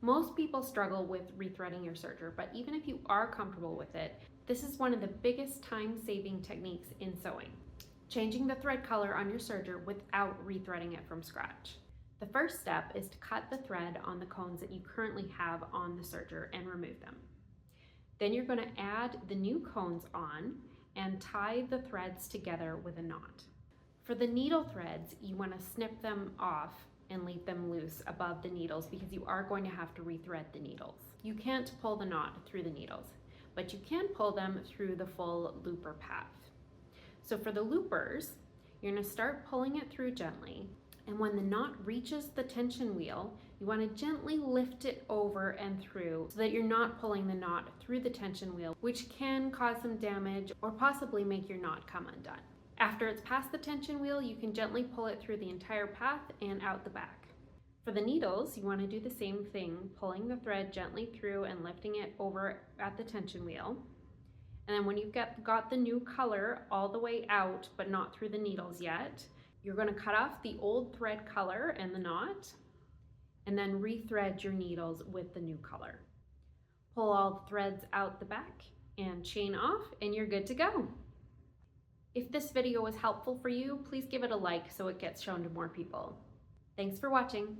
Most people struggle with rethreading your serger, but even if you are comfortable with it, this is one of the biggest time-saving techniques in sewing. Changing the thread color on your serger without rethreading it from scratch. The first step is to cut the thread on the cones that you currently have on the serger and remove them. Then you're going to add the new cones on and tie the threads together with a knot. For the needle threads, you want to snip them off and leave them loose above the needles because you are going to have to rethread the needles. You can't pull the knot through the needles, but you can pull them through the full looper path. So for the loopers, you're going to start pulling it through gently, and when the knot reaches the tension wheel, you want to gently lift it over and through so that you're not pulling the knot through the tension wheel, which can cause some damage or possibly make your knot come undone. After it's past the tension wheel, you can gently pull it through the entire path and out the back. For the needles, you want to do the same thing, pulling the thread gently through and lifting it over at the tension wheel. And then when you've got the new color all the way out, but not through the needles yet, you're going to cut off the old thread color and the knot, and then rethread your needles with the new color. Pull all the threads out the back and chain off, and you're good to go. If this video was helpful for you, please give it a like so it gets shown to more people. Thanks for watching.